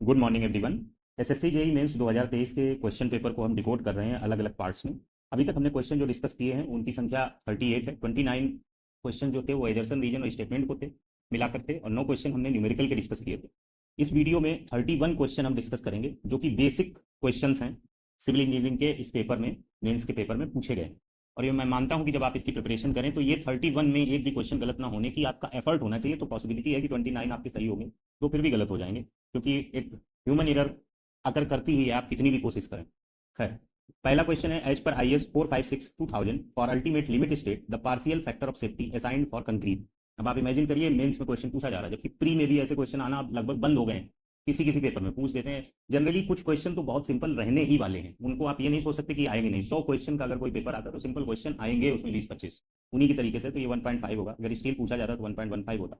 Good morning everyone. SSC JE mains 2023 के question paper को हम डिकोड कर रहे हैं अलग अलग पार्ट्स में। अभी तक हमने क्वेश्चन जो डिस्कस किए हैं उनकी संख्या 38 है। 29 क्वेश्चन जो थे वो एजर्सन रीजन और स्टेटमेंट को थे मिलाकर थे, और 9 क्वेश्चन हमने न्यूमेरिकल के डिस्कस किए थे। इस वीडियो में 31 क्वेश्चन हम डिस्कस करेंगे जो कि बेसिक क्वेश्चन हैं सिविल इंजीनियरिंग के इस पेपर में, मेन्स के पेपर में पूछे गए हैं। और ये मैं मानता हूं कि जब आप इसकी प्रिपरेशन करें तो ये 31 में एक भी क्वेश्चन गलत ना होने की आपका एफर्ट होना चाहिए। तो पॉसिबिलिटी है कि 29 आपके सही होंगे, तो फिर भी गलत हो जाएंगे, क्योंकि एक ह्यूमन एरर अगर करती ही है, आप कितनी भी कोशिश करें। खैर, पहला क्वेश्चन है, as per IS 456/2000 for ultimate limit state the partial factor of safety assigned for concrete. अब आप इमेजिन करिए मेंस में क्वेश्चन पूछा जा रहा है, जबकि प्री में भी ऐसे क्वेश्चन आना लगभग बंद हो गए हैं। किसी किसी पेपर में पूछ देते हैं। जनरली कुछ क्वेश्चन तो बहुत सिंपल रहने ही वाले हैं, उनको आप ये नहीं सोच सकते कि आएंगे नहीं। 100 क्वेश्चन का अगर कोई पेपर आता है तो सिंपल क्वेश्चन आएंगे उसमें 20-25 उन्हीं की तरीके से, तो ये 1.5 होगा। अगर स्टील पूछा जाता तो 1.15 होता।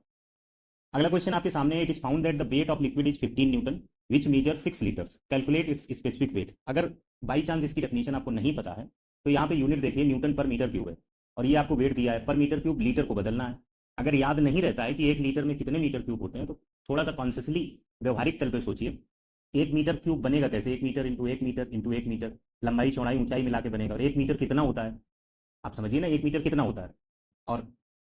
अगला क्वेश्चन आपके सामने है, it is found that the weight of liquid is 15 newton which measure 6 litres, calculate its specific weight. अगर बाई चांस इसकी डेफिनेशन आपको नहीं पता है तो यहाँ पे यूनिट देखिए, न्यूटन पर मीटर क्यूब है, और ये आपको वेट दिया है पर मीटर क्यूब, लीटर को बदलना है। अगर याद नहीं रहता है कि 1 लीटर में कितने मीटर क्यूब होते हैं तो थोड़ा सा कॉन्शियसली व्यवहारिक तल पर सोचिए, 1 मीटर क्यूब बनेगा कैसे? 1 metre into 1 metre into 1 metre, लंबाई चौड़ाई ऊंचाई मिला के बनेगा। और 1 मीटर कितना होता है, आप समझिए ना, 1 मीटर कितना होता है। और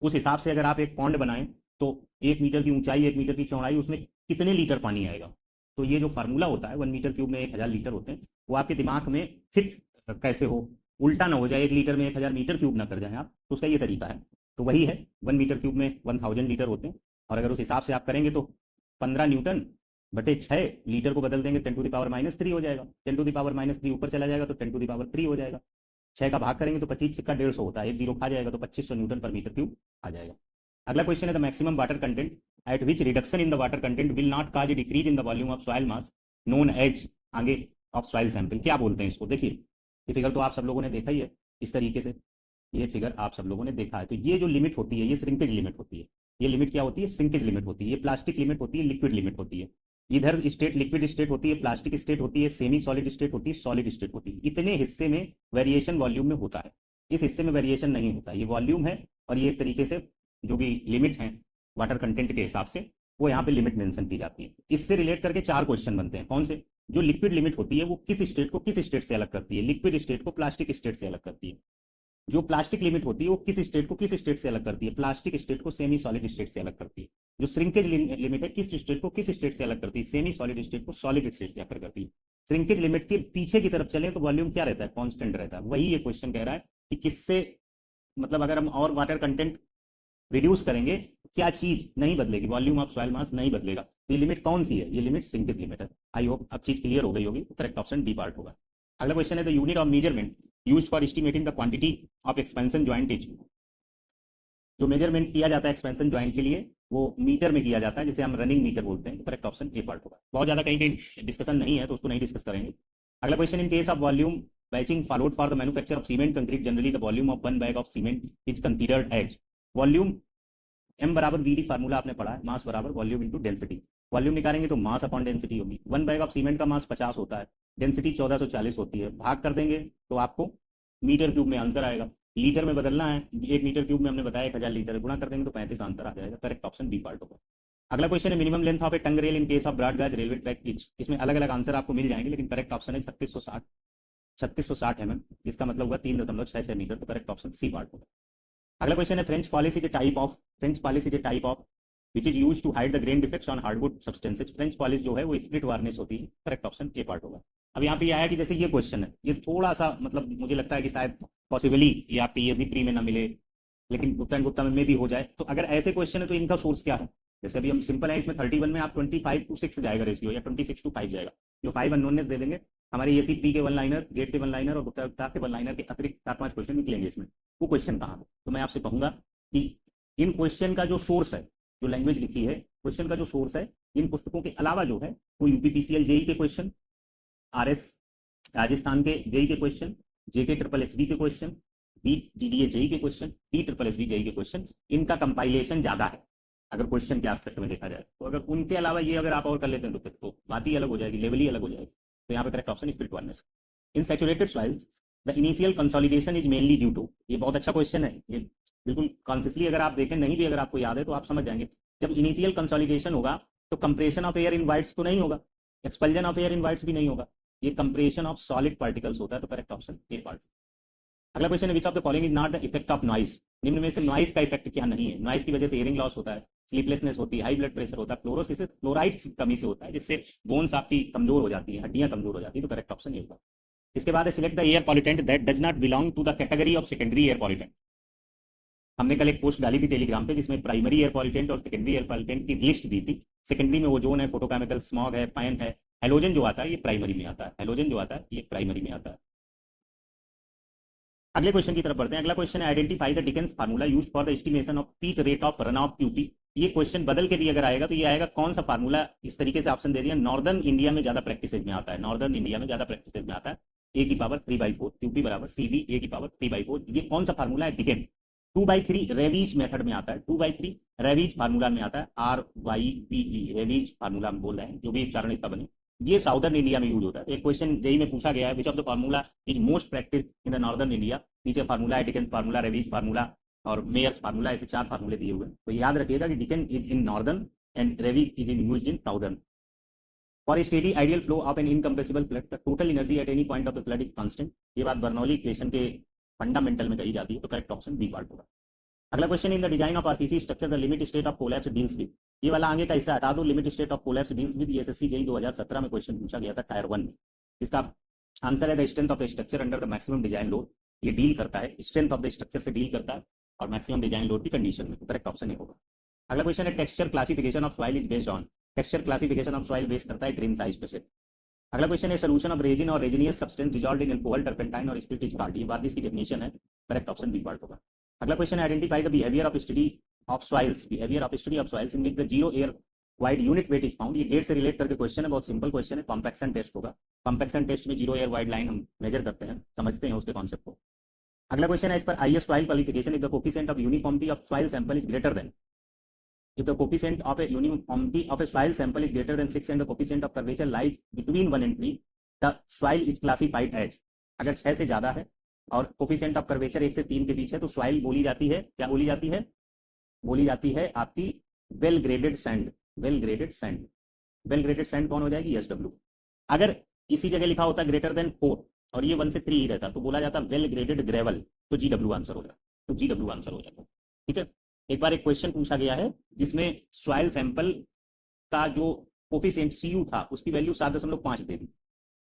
उस हिसाब से अगर आप एक पॉन्ड बनाएं तो 1 मीटर की ऊंचाई, 1 मीटर की चौड़ाई, उसमें कितने लीटर पानी आएगा। तो ये जो फार्मूला होता है 1 मीटर क्यूब में 1000 लीटर होते हैं, वो आपके दिमाग में फिट कैसे हो, उल्टा ना हो जाए, 1 लीटर में 1000 मीटर क्यूब ना कर जाए आप, तो उसका ये तरीका है। तो वही है, 1 मीटर क्यूब में 1000 लीटर होते हैं। और अगर उस हिसाब से आप करेंगे तो 15 न्यूटन बटे 6 लीटर को बदल देंगे 10⁻³ हो जाएगा। 10⁻³ ऊपर चला जाएगा तो 10⁻³ हो जाएगा। 6 का भाग करेंगे तो 25 छक्का 150 होता है, एक जीरो खा जाएगा तो 2500 न्यूटन पर मीटर क्यूब आ जाएगा। अगला क्वेश्चन है, the maximum water content at which reduction in the water content will not cause a decrease in the volume of soil mass known as, आगे ऑफ सॉइल सैंपल। क्या बोलते हैं इसको? देखिए, ये फिगर तो आप सब लोगों ने देखा ही है इस तरीके से, ये फिगर आप सब लोगों ने देखा है। तो ये जो लिमिट होती है ये श्रिंकेज लिमिट होती है। ये लिमिट क्या होती है? श्रिंकेज लिमिट होती है। ये प्लास्टिक लिमिट होती है, लिक्विड लिमिट होती है। इधर स्टेट लिक्विड स्टेट होती है, प्लास्टिक स्टेट होती है, सेमी सॉलिड स्टेट होती है, सॉलिड स्टेट होती है। इतने हिस्से में वेरिएशन वॉल्यूम में होता है, इस हिस्से में वेरिएशन नहीं होता। ये वॉल्यूम है, और ये एक तरीके से जो भी लिमिट है वाटर कंटेंट के हिसाब से वो यहाँ पे लिमिट मेंशन की जाती है। इससे रिलेट करके 4 क्वेश्चन बनते हैं। कौन से? जो लिक्विड लिमिट होती है वो किस स्टेट को किस स्टेट से अलग करती है, लिक्विड स्टेट को प्लास्टिक स्टेट से अलग करती है। जो प्लास्टिक लिमिट होती है वो किस स्टेट को किस स्टेट से अलग करती है, प्लास्टिक स्टेट को सेमी सॉलिड स्टेट से अलग करती है। जो श्रिंकेज लिमिट है किस स्टेट को किस स्टेट से अलग करती है, सेमी सॉलिड स्टेट को सॉलिड स्टेट से अलग करती है। श्रिंकेज लिमिट के पीछे की तरफ चले तो वॉल्यूम क्या रहता है? कांस्टेंट रहता है। वही ये क्वेश्चन कह रहा है कि किससे, मतलब अगर हम और वाटर कंटेंट रिड्यूस करेंगे क्या चीज नहीं बदलेगी, वॉल्यूम ऑफ सॉइल मास नहीं बदलेगा। तो ये लिमिट कौन सी है? ये लिमिट श्रिंकेज लिमिट है। आई होप अब चीज क्लियर हो गई होगी। तो करेक्ट ऑप्शन डी पार्ट होगा। अगला क्वेश्चन है, the unit of measurement used for estimating the quantity of expansion joint is. जो मेजरमेंट किया जाता है एक्सपेंशन जॉइंट के लिए वो मीटर में किया जाता है, जिसे हम रनिंग मीटर बोलते हैं। तो करेक्ट ऑप्शन ए पार्ट होगा। बहुत ज्यादा कहीं कहीं डिस्कशन नहीं है तो उसको नहीं डिस्कस करेंगे। अगला question, in case of volume batching followed for the manufacture of cement concrete generally the volume of 1 bag of cement is considered as. Volume M बराबर VD फार्मूला आपने पढ़ा है, मास बराबर वॉल्यूम इंटू डेंसिटी। वॉल्यूम निकालेंगे तो mass upon density होगी। 1 bag of cement का मास 50 होता है, डेंसिटी 1440 होती है। भाग कर देंगे तो आपको मीटर क्यूब में आंसर आएगा। लीटर में बदलना है, 1 मीटर क्यूब में हमने बताया 1000 लीटर, गुणा कर देंगे तो 35 आंसर आ जाएगा। करेक्ट ऑप्शन बी पार्ट होगा। अगला क्वेश्चन है, minimum length of a tongue rail in case of broad gauge railway track each. इसमें अलग अलग आंसर आपको मिल जाएंगे, लेकिन करेक्ट ऑप्शन है 3660 mm, इसका मतलब होगा 3.66 मीटर। तो करेक्ट ऑप्शन सी पार्ट होगा। अगला क्वेश्चन है, French polish is a type of which is use to hide the grain defects on hardwood substances. French polish जो है वो स्प्लिट वार्निश होती है। करेक्ट ऑप्शन ए पार्ट होगा। अब यहाँ पे ये आया कि जैसे ये क्वेश्चन है, ये थोड़ा सा मतलब मुझे लगता है कि शायद पॉसिबली ये आप PSC प्री में ना मिले, लेकिन गुप्ता एंड गुप्ता में भी हो जाए। तो अगर ऐसे क्वेश्चन है तो इनका सोर्स क्या है? जैसे अभी हम सिंपल है, इसमें 31 में आप 25:6 जाएगा रेशियो, या 26:5 जाएगा। जो 5 अननोनेस दे देंगे, हमारे एसी पी के 1 लाइनर, गेट के 1 लाइनर और गुप्ता के 1 लाइनर के अतिरिक्त 4-5 क्वेश्चन निकलेंगे इसमें। वो क्वेश्चन कहाँ है? तो मैं आपसे कहूंगा कि इन क्वेश्चन का जो सोर्स है, जो लैंग्वेज लिखी है क्वेश्चन का जो सोर्स है, इन पुस्तकों के अलावा जो है वो UPPCL जेई के क्वेश्चन, RS राजस्थान के जेई के क्वेश्चन, JK SSSB के क्वेश्चन, DDA जेई के क्वेश्चन, DSSSB जेई के क्वेश्चन, इनका कंपाइलेशन ज्यादा है अगर क्वेश्चन के एस्पेक्ट में देखा जाए। तो अगर उनके अलावा ये अगर आप और कर लेते हैं तो फिर तो बात ही अलग हो जाएगी, लेवल ही अलग हो जाएगी। तो यहाँ पे correct option split varnish. In saturated soils the initial consolidation is mainly due to. ये बहुत अच्छा क्वेश्चन है, ये बिल्कुल कॉन्शियसली अगर आप देखें, नहीं भी अगर आपको याद है तो आप समझ जाएंगे। जब इनिशियल कंसोलिडेशन होगा तो compression of air in voids तो नहीं होगा, expulsion of air in voids भी नहीं होगा, ये कंप्रेशन ऑफ सॉलिड पार्टिकल्स होता है, तो करेक्ट ऑप्शन ए पार्ट। अगला क्वेश्चन है which of the following is not the effect of noise, निम्न में से नॉइस का इफेक्ट क्या नहीं है। नॉइस की वजह से हियरिंग लॉस होता है, स्लीपलेसनेस होती है, हाई ब्लड प्रेशर होता है, फ्लोरोसिस फ्लोराइड की कमी से होता है, जिससे बोन्स आपकी कमजोर हो जाती है, हड्डियां कमजोर हो जाती है, तो करेक्ट ऑप्शन ये होगा। इसके बाद select the air pollutant that does not belong to the category of secondary air pollutant. हमने कल एक पोस्ट डाली थी टेलीग्राम पे जिसमें प्राइमरी एयर पॉल्यूटेंट और सेकेंडरी एयर पॉल्यूटेंट की लिस्ट दी थी। सेकेंडरी में ओजोन है, फोटोकेमिकल, स्मॉग है, पैन है, हेलोजन जो आता है ये प्राइमरी में आता है, हेलोजन जो आता है ये प्राइमरी में आता है। अगले क्वेश्चन की तरफ बढ़ते हैं। अगला क्वेश्चन है identify the Dickens formula used for the estimation of peak rate of run off QP. ये क्वेश्चन बदल के भी अगर आएगा तो ये आएगा कौन सा फार्मूला, इस तरीके से ऑप्शन दे दिया, नॉर्दर्न इंडिया में ज्यादा प्रैक्टिस में आता है, नॉर्दर्न इंडिया में ज्यादा प्रैक्टिस में आता है, ए की पावर 3/4 क्यूपी बराबर सी बी ए की पावर 3/4। ये कौन सा फार्मूला है, डिकेन 2/3 रेवीज मेथड में आता है, 2/3 रेवीज फार्मूला में आता है, RYPE रेवीज फार्मूला में बोल रहे हैं, जो भी उच्चारण इसका बने। ये साउदर्न इंडिया में यूज होता है। एक क्वेश्चन जेई में पूछा गया है which of the formula is most practice in the northern India. नीचे फार्मूला है डिकेन फार्मूला, रेवीज फार्मूला और मेयर्स फार्मूला, ऐसे 4 फार्मूले दिए हुए हैं। तो याद रखिएगा कि Dicken is in northern and Ryves is in used in southern. For a steady ideal flow of an incompressible fluid the total energy at any point of the fluid is constant. ये बात Bernoulli equation के fundamental में कही जाती है, तो correct option B part होगा। अगला question in the design of RCC structure the limit state of collapse deals with. ये वाला आगे का हिस्सा हटा दो, limit state of collapse deals with. ये एसएससी जेईई 2017 में क्वेश्चन पूछा गया था टायर 1 में। इसका आंसर है the strength of the structure under the maximum design load. ये डील करता है, स्ट्रेंथ ऑफ द स्ट्रक्चर से डील करता है और मैक्सिमम डिजाइन लोड की कंडीशन में, तो करेक्ट ऑप्शन होगा। अगला क्वेश्चन है texture classification of soil is based on. Texture classification of soil based करता है ग्रेन साइज पे से। अगला क्वेश्चन है सोल्यूशन ऑफ रेजिन और रेजिनियस सब्सटेंस डिसॉल्व्ड इन अल्कोहल, टर्पेंटाइन और स्पिरिट इज पार्ट। ये बात इसकी डेफिनेशन है, करेक्ट ऑप्शन बी पार्ट होगा। अगला क्वेश्चन है identify the behaviour of study of soils, behaviour of study of soils in which the zero air wide unit weight is found. ये gate से relate करके क्वेश्चन है, बहुत simple question है, compaction test होगा। कॉम्पैक्शन टेस्ट में zero air wide line हम major करते हैं, समझते हैं उसके कॉन्सेप्ट को। अगला क्वेश्चन है इस पर IS soil qualification if the coefficient of uniformity of soil sample is greater than, if the coefficient of a uniformity of a soil sample is greater than 6 and the coefficient of curvature lies between 1 and 3, the soil is classified as। अगर 6 से ज्यादा है और coefficient of curvature 1 से 3 के बीच है तो soil बोली जाती है, क्या बोली जाती है, बोली जाती है आपकी well graded sand. Well graded sand, well graded sand कौन हो जाएगी, SW। अगर इसी जगह लिखा होता ग्रेटर देन 4 और ये 1 से 3 ही रहता तो बोला जाता वेल ग्रेडेड ग्रेवल, तो GW आंसर हो जाता, तो GW आंसर हो जाता। ठीक है, एक बार एक क्वेश्चन पूछा गया है जिसमें सॉइल सैंपल का जो कोफिशिएंट CU था उसकी वैल्यू 7.5 दे दी,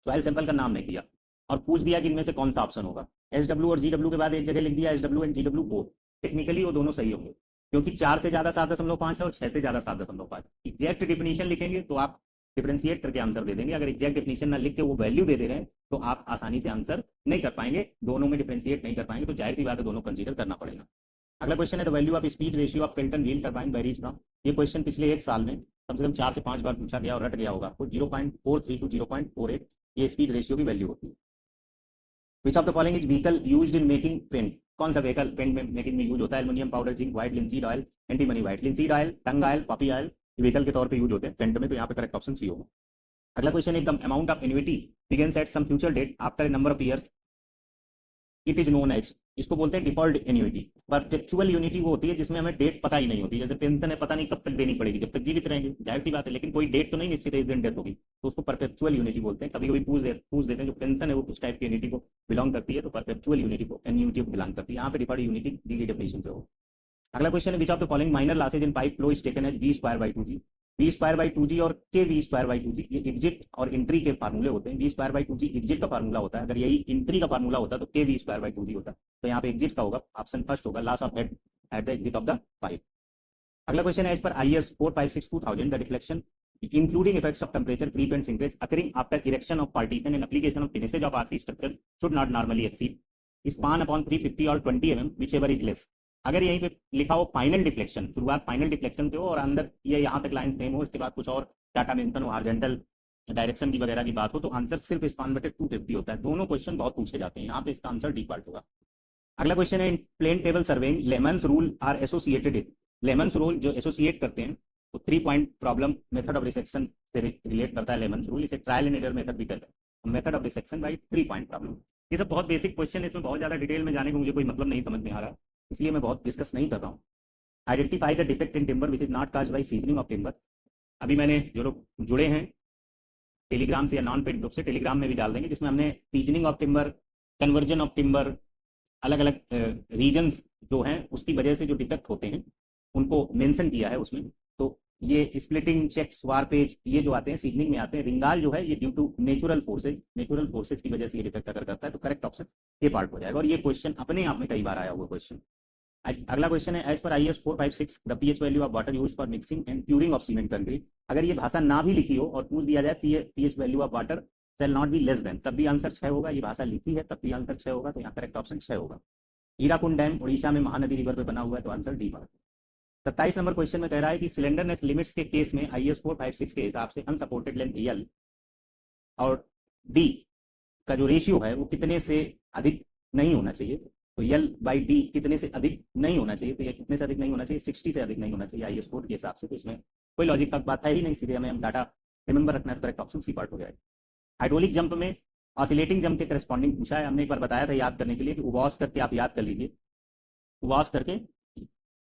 सॉइल सैंपल का नाम नहीं दिया और पूछ दिया कि इनमें से कौन सा ऑप्शन होगा। SW और GW के बाद एक जगह लिख दिया SW and GW both, technically वो दोनों सही होंगे क्योंकि 4 से ज्यादा 7.5 है और 6 से ज्यादा 7.5। एग्जैक्ट डिफिनीशन लिखेंगे तो आप डिफरेंशिएट करके आंसर दे देंगे, अगर एग्जैक्ट डिफिनीशन ना लिख के वो वैल्यू दे दे रहे हैं तो आप आसानी से आंसर नहीं कर पाएंगे, दोनों में डिफरेंशिएट नहीं कर पाएंगे, तो जाहिर सी बात है दोनों कंसीडर करना पड़ेगा। अगला क्वेश्चन है the value of speed ratio of Pelton wheel turbine varies from. ये क्वेश्चन पिछले एक साल में कम से कम 4 से 5 बार पूछा गया और रट गया होगा। तो 0.43 टू 0.48 ये स्पीड रेशियो की वैल्यू होती है। Which of the following is vehicle used in making paint. कौन सा व्हीकल पेंट में मेकिंग में यूज होता है, aluminium powder, zinc, white, linseed oil, antimony white. Linseed oil, tung oil, poppy oil vehicle के तौर पे यूज होते हैं पेंट में, तो यहाँ पे करेक्ट ऑप्शन सी होगा। अगला क्वेश्चन है the amount of annuity begins at some future date after a number of years it is known as. इसको बोलते हैं डिफॉल्ट एन्युइटी। परपेचुअल यूनिटी वो होती है जिसमें हमें डेट पता ही नहीं होती, जैसे पेंशन है पता नहीं कब तक देनी पड़ेगी, जब तक जीवित रहेंगे, जाहिर सी बात है, लेकिन कोई डेट तो नहीं निश्चित है इस दिन डेथ होगी, तो उसको परपेचुअल यूनिटी बोलते हैं। कभी कभी पूछ देते हैं जो पेंशन है वो कुछ टाइप की यूनिटी को बिलोंग करती है, तो परपेचुअल यूनिटी को एन्युइटी को बिलोंग करती है। यहाँ पे डिफॉल्ट यूनिटी दी गई डेफिनेशन से हो। अगला क्वेश्चन है which of the following minor losses in pipe flow is taken as V²/2G। V²/2G और KV²/2G ये एग्जिट और एंट्री के फार्मूले होते हैं। V²/2G एग्जिट का फार्मूला होता है, अगर यही एंट्री का फार्मूला होता तो KV²/2G होता, तो यहाँ पे एग्जिट का होगा, ऑप्शन फर्स्ट होगा, loss of head at the exit of the pipe. अगला क्वेश्चन है as per IS 4562,000 the deflection including effects of temperature creep and shrinkage occurring after erection of partition and application of finishes of RC structure should not normally exceed span upon 350 or 20 mm whichever is less। अगर यहीं पे लिखा हो final deflection, शुरुआत final deflection से हो और अंदर ये यहाँ तक लाइन सेम हो, इसके बाद कुछ और डाटा मेंशन हो, हॉरिजॉन्टल डायरेक्शन की वगैरह की बात हो, तो आंसर सिर्फ स्पान बटे 250 होता है। दोनों क्वेश्चन बहुत पूछे जाते हैं, यहाँ पे इसका आंसर डी पार्ट होगा। अगला क्वेश्चन है plane table surveying Lehmann's rule are associated with. Lehmann's rule जो एसोसिएट करते हैं तो 3 point problem method of resection से रिलेट करता है लेमन्स रूल, इसे ट्रायल एंड एरर मेथड भी कहते हैं, method of resection by 3 point problem. ये सब बहुत बेसिक क्वेश्चन है, इसमें बहुत ज्यादा डिटेल में जाने को मुझे कोई मतलब नहीं समझ में आ रहा, इसलिए मैं बहुत डिस्कस नहीं कर रहा हूँ। Identify the defect in timber which is not caused by seasoning of timber. अभी मैंने जो लोग जुड़े हैं टेलीग्राम से या नॉन पेड ग्रुप से टेलीग्राम में भी डाल देंगे, जिसमें हमने seasoning of timber, conversion of timber, अलग अलग रीजन्स जो हैं उसकी वजह से जो डिफेक्ट होते हैं उनको मेंशन किया है उसमें। तो ये स्प्लिटिंग, चेक्स, वारपेज, ये जो आते हैं सीजनिंग में आते हैं। रिंगाल जो है ये ड्यू टू नेचुरल फोर्सेज की वजह से ये डिफेक्ट अगर करता है तो करेक्ट ऑप्शन ये पार्ट हो जाएगा। और ये क्वेश्चन अपने आप में कई बार आया हुआ क्वेश्चन। अगला क्वेश्चन है, as per IS 456 the pH value of water used for mixing and curing of cement concrete. अगर ये भाषा ना भी लिखी हो और पूछ दिया जाए pH value of water shall not be less than, तब भी आंसर 6 होगा। ये भाषा लिखी है तब भी आंसर 6 होगा, तो यहाँ करेक्ट ऑप्शन 6 होगा। हीराकुंड डैम उड़ीसा में महानदी रिवर पे बना हुआ है, तो answer D part. 27 number question में कह रहा है कि सिलेंडरनेस लिमिट्स के केस में IS 456 के हिसाब से अनसपोर्टेड लेंथ L और D का जो रेशियो है वो कितने से अधिक नहीं होना चाहिए। तो L/D कितने से अधिक नहीं होना चाहिए, तो ये कितने से अधिक नहीं होना चाहिए, 60 से अधिक नहीं होना चाहिए IS कोड के हिसाब से। तो इसमें कोई लॉजिक का बात है ही नहीं, सीधे हमें डाटा रिमेंबर रखना है। करेक्ट ऑप्शन सी पार्ट हो जाएगा। हाइड्रोलिक जंप में ऑसिलेटिंग जंप के करस्पॉन्डिंग पूछा है, हमने एक बार बताया था याद करने के लिए कि उवास करके आप याद कर लीजिए, उवास करके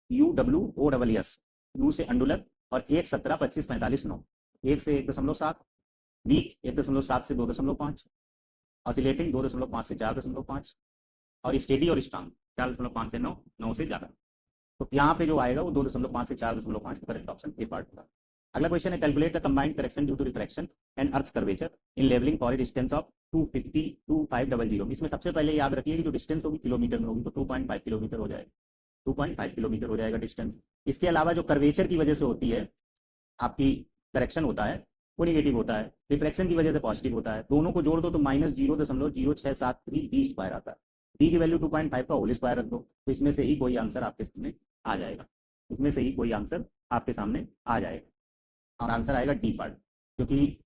UWOSS, यू से अंडुलर और 1, 17, 25, 45, 9, 1 से 1.7, वीक 1.7 से 2.5, ऑसिलेटिंग 2.5 से 4.5 और स्टेडी और स्ट्रांग 4.5 से 9, 9 से ज़्यादा। तो यहाँ पे जो आएगा वो 2.5 से 4.5 का करेक्ट ऑप्शन ए पार्ट होगा। अगला क्वेश्चन है, calculate the combined correction due to refraction and earth curvature in levelling for a distance of 250 to 500। इसमें सबसे पहले याद रखिए कि जो डिस्टेंस होगी किलोमीटर में होगी, तो 2.5 किलोमीटर हो जाएगा, 2.5 किलोमीटर हो जाएगा डिस्टेंस। इसके अलावा जो कर्वेचर की वजह से होती है आपकी करेक्शन होता है वो निगेटिव होता है, रिफ्रैक्शन की वजह से पॉजिटिव होता है। दोनों को जोड़ दो तो -0.0673 डी स्क्वायर आता है। डी की वैल्यू 2.5 का होल स्क्वायर रख दो, तो इसमें से ही कोई आंसर आपके सामने आ जाएगा, इसमें से ही कोई आंसर आपके सामने आ जाएगा और आंसर आएगा डी पार्ट, क्योंकि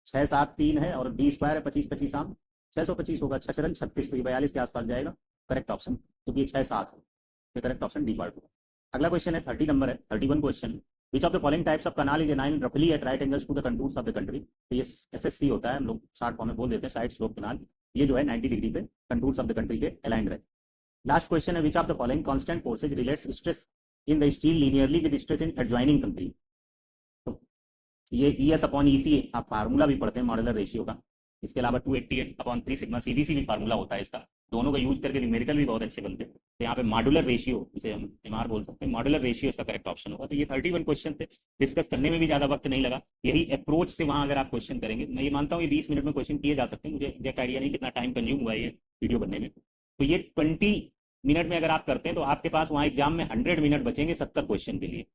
6, 7, 3 है और डी स्क्वायर है 25, 25 आम 625 होगा, 6 रन 36, तो ये 42 के आसपास जाएगा करेक्ट ऑप्शन, क्योंकि 6, 7 है, तो करेक्ट ऑप्शन डी पार्ट होगा। अगला क्वेश्चन है 30 नंबर है, 31 question, which of the following types of canal is aligned रफली at right angles to the contours of the country. तो ये SSC होता है, हम लोग शॉर्ट फॉर्म में बोल देते हैं साइड स्लोप कैनाल। ये जो है 90 डिग्री पे कंटूर्स ऑफ द कंट्री के अलाइंड रहे। लास्ट क्वेश्चन है, which of the following constant forces relates stress in the steel linearly with stress in adjoining country. तो ये ES/EC आप फार्मूला भी पढ़ते हैं मॉडुलर रेशियो का। इसके अलावा 288/3 सिग्मा CBC भी फार्मूला होता है इसका, दोनों का यूज करके न्यूमेरिकल भी बहुत अच्छे बनते हैं। तो यहाँ पे मॉडुलर रेशियो, इसे हम MR बोल सकते हैं, मॉडुलर रेशियो इसका करेक्ट ऑप्शन होगा। तो ये 31 क्वेश्चन थे, डिस्कस करने में भी ज़्यादा वक्त नहीं लगा। यही अप्रोच से वहाँ अगर आप क्वेश्चन करेंगे, मैं ये मानता हूँ ये 20 मिनट में क्वेश्चन किए जा सकते हैं। मुझे एग्जैक्ट आइडिया नहीं कितना टाइम कंज्यूम हुआ है ये वीडियो बनने में। तो ये 20 मिनट में अगर आप करते हैं तो आपके पास वहाँ एग्जाम में 100 मिनट बचेंगे 70 क्वेश्चन के लिए,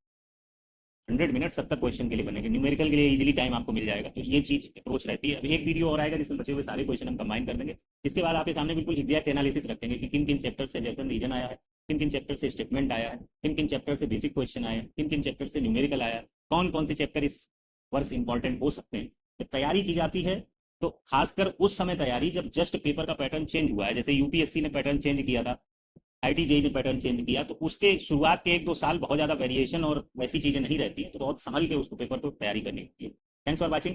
100 मिनट 70 क्वेश्चन के लिए बनेंगे, न्यूमेरिकल के लिए इजीली टाइम आपको मिल जाएगा। तो ये चीज अप्रोच रहती है। अभी एक वीडियो और आएगा जिसमें बचे हुए सारे क्वेश्चन हम कंबाइन कर देंगे। इसके बाद आपके सामने बिल्कुल एग्जैक्ट एनालिसिस रखेंगे कि किन किन चैप्टर से जैसन रीजन आया है, किन किन चैप्टर से स्टेटमेंट आया है, किन किन चैप्टर से बेसिक क्वेश्चन आया है, किन किन चैप्टर से न्यूमेरिकल आया है, कौन कौन से चैप्टर इस वर्ष इंपॉर्टेंट हो सकते हैं। जब तैयारी की जाती है तो खासकर उस समय तैयारी जब जस्ट पेपर का पैटर्न चेंज हुआ है, जैसे UPSC ने पैटर्न चेंज किया था, IIT-JEE ने पैटर्न चेंज किया, तो उसके शुरुआत के 1-2 साल बहुत ज़्यादा वेरिएशन और वैसी चीज़ें नहीं रहती हैं, तो बहुत संभल के उसको पेपर को तैयारी करनी होती है। Thanks for watching.